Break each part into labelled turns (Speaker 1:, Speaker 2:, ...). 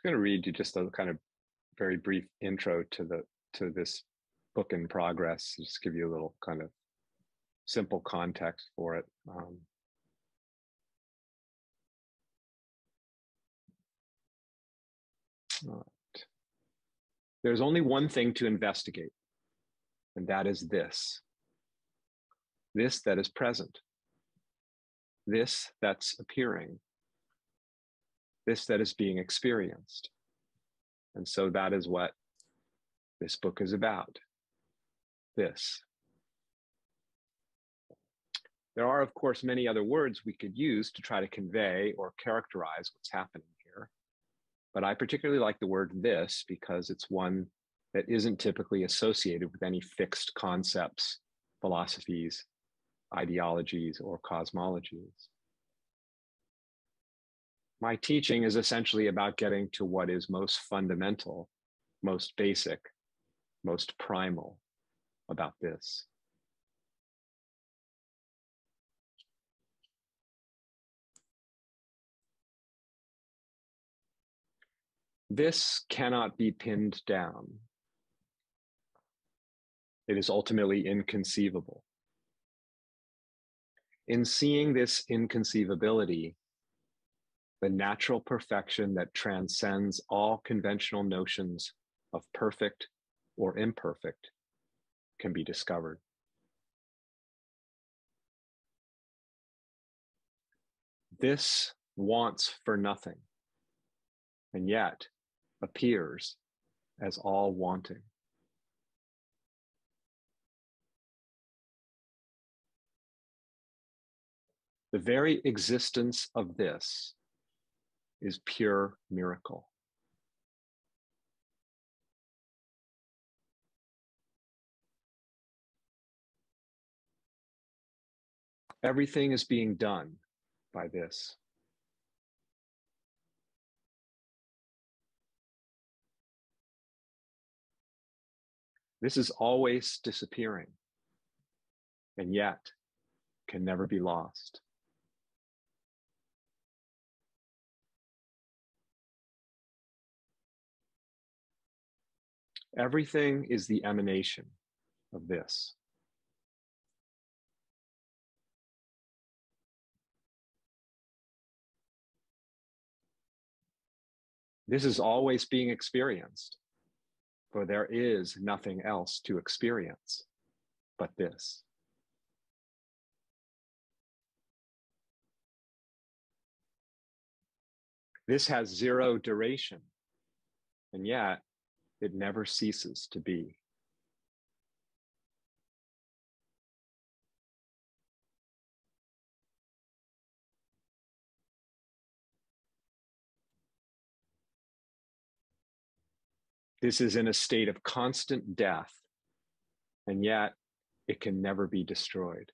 Speaker 1: going to read you just a kind of very brief intro to this book in progress, just give you a little kind of simple context for it. There's only one thing to investigate, and that is this that is present, this that's appearing, this that is being experienced. And so that is what this book is about, this. There are, of course, many other words we could use to try to convey or characterize what's happening here. But I particularly like the word this because it's one that isn't typically associated with any fixed concepts, philosophies, ideologies, or cosmologies. My teaching is essentially about getting to what is most fundamental, most basic, most primal about this. This cannot be pinned down. It is ultimately inconceivable. In seeing this inconceivability, the natural perfection that transcends all conventional notions of perfect or imperfect can be discovered. This wants for nothing, and yet appears as all wanting. The very existence of this is pure miracle. Everything is being done by this. This is always disappearing, and yet can never be lost. Everything is the emanation of this. This is always being experienced, for there is nothing else to experience but this. This has zero duration, and yet it never ceases to be. This is in a state of constant death, and yet it can never be destroyed.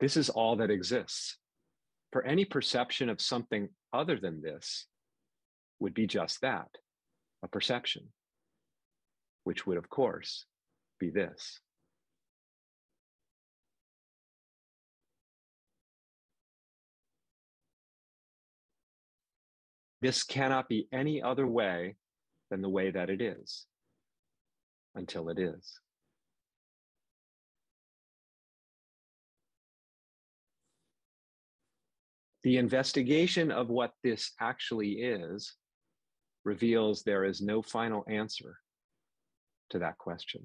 Speaker 1: This is all that exists. For any perception of something other than this would be just that, a perception, which would, of course, be this. This cannot be any other way than the way that it is, until it is. The investigation of what this actually is reveals there is no final answer to that question.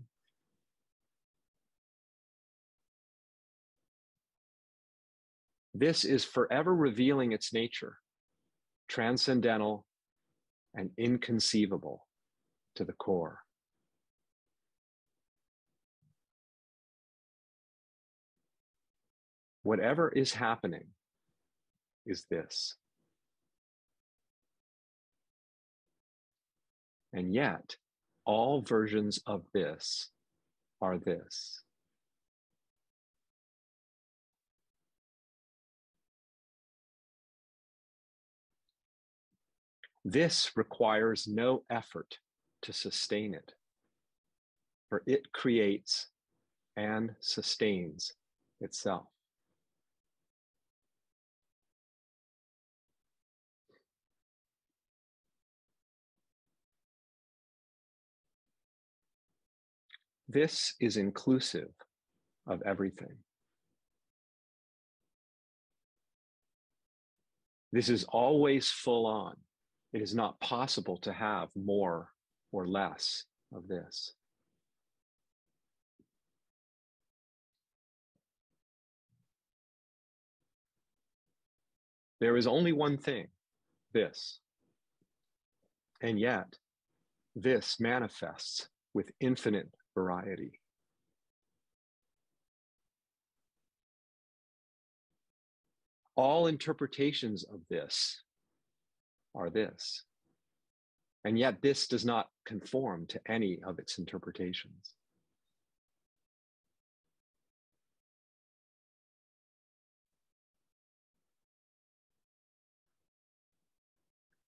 Speaker 1: This is forever revealing its nature, transcendental and inconceivable to the core. Whatever is happening is this. And yet, all versions of this are this. This requires no effort to sustain it. for it creates and sustains itself. This is inclusive of everything. This is always full on. It is not possible to have more or less of this. There is only one thing, this. And yet, this manifests with infinite variety. All interpretations of this are this. And yet this does not conform to any of its interpretations.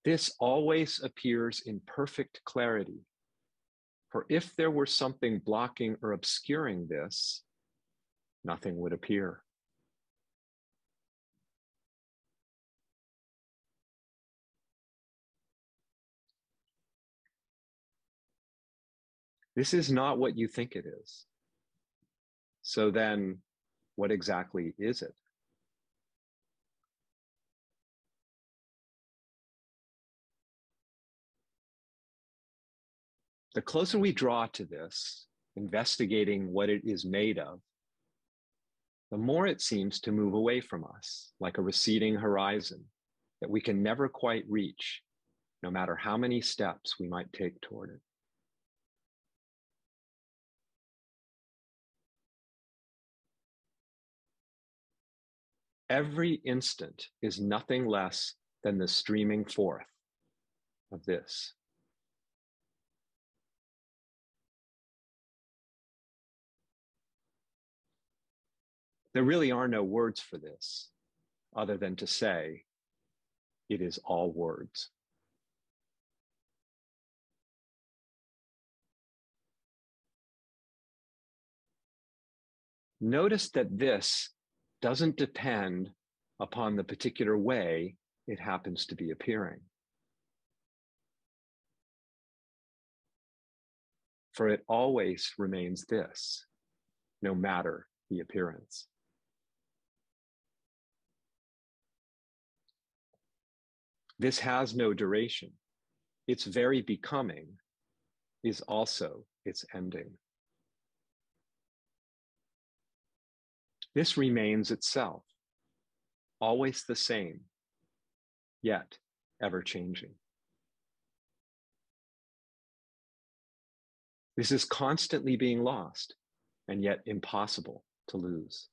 Speaker 1: This always appears in perfect clarity. For if there were something blocking or obscuring this, nothing would appear. This is not what you think it is. So then, what exactly is it? The closer we draw to this, investigating what it is made of, the more it seems to move away from us, like a receding horizon that we can never quite reach, no matter how many steps we might take toward it. Every instant is nothing less than the streaming forth of this. There really are no words for this, other than to say, it is all words. Notice that this doesn't depend upon the particular way it happens to be appearing. For it always remains this, no matter the appearance. This has no duration. Its very becoming is also its ending. This remains itself, always the same, yet ever changing. This is constantly being lost, and yet impossible to lose.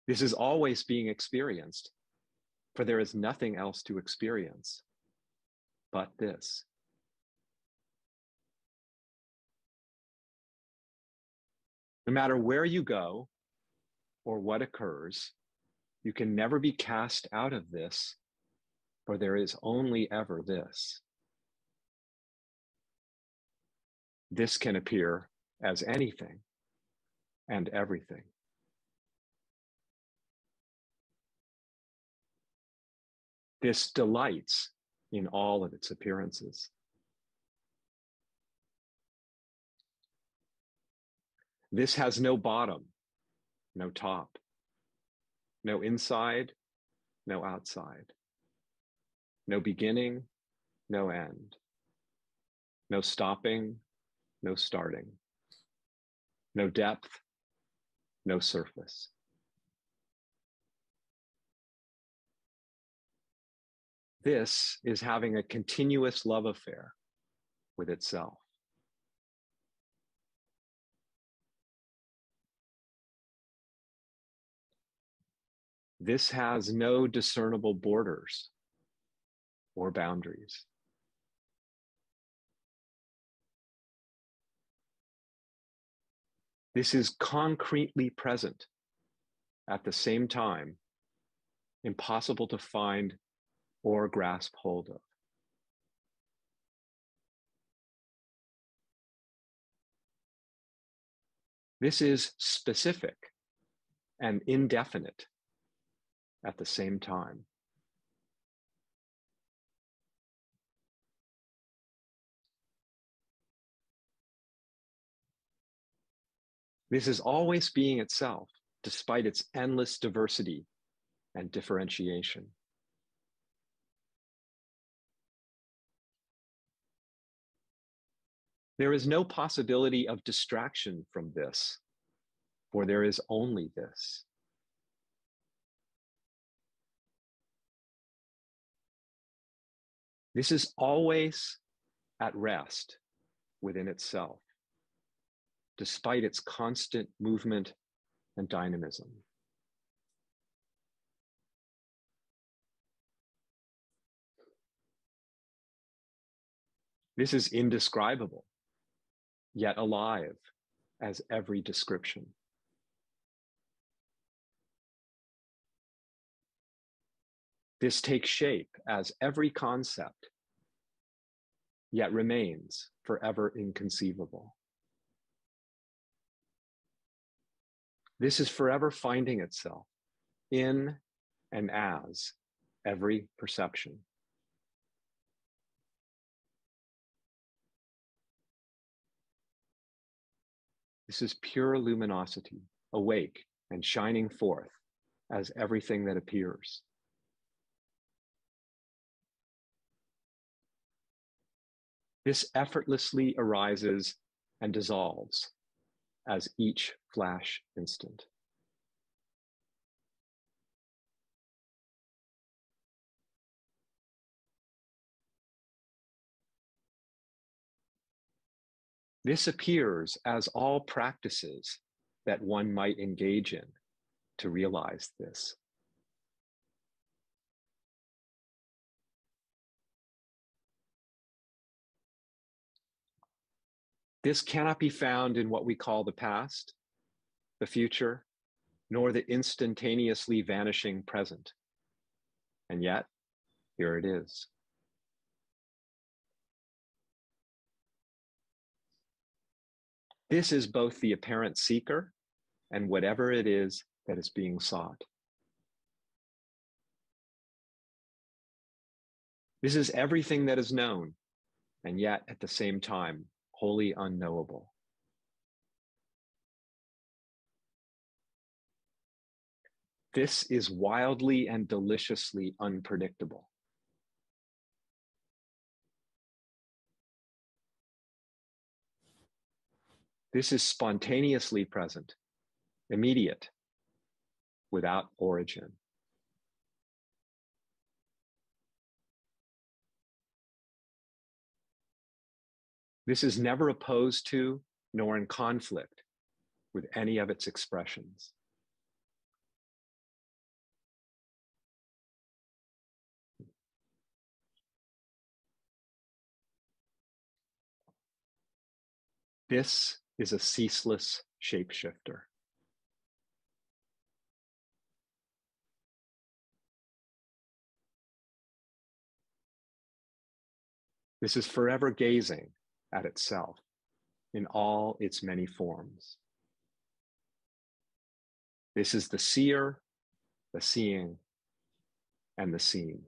Speaker 1: This is always being experienced, for there is nothing else to experience but this. No matter where you go or what occurs, you can never be cast out of this, for there is only ever this. This can appear as anything and everything. This delights in all of its appearances. This has no bottom, no top, no inside, no outside, no beginning, no end, no stopping, no starting, no depth, no surface. This is having a continuous love affair with itself. This has no discernible borders or boundaries. This is concretely present at the same time, impossible to find or grasp hold of. This is specific and indefinite at the same time. This is always being itself, despite its endless diversity and differentiation. There is no possibility of distraction from this, for there is only this. This is always at rest within itself, despite its constant movement and dynamism. This is indescribable, yet alive as every description. This takes shape as every concept, yet remains forever inconceivable. This is forever finding itself in and as every perception. This is pure luminosity, awake and shining forth as everything that appears. This effortlessly arises and dissolves as each flash instant. This appears as all practices that one might engage in to realize this. This cannot be found in what we call the past, the future, nor the instantaneously vanishing present. And yet, here it is. This is both the apparent seeker and whatever it is that is being sought. This is everything that is known, and yet at the same time, wholly unknowable. This is wildly and deliciously unpredictable. This is spontaneously present, immediate, without origin. This is never opposed to nor in conflict with any of its expressions. This is a ceaseless shapeshifter. This is forever gazing at itself in all its many forms. This is the seer, the seeing, and the seen.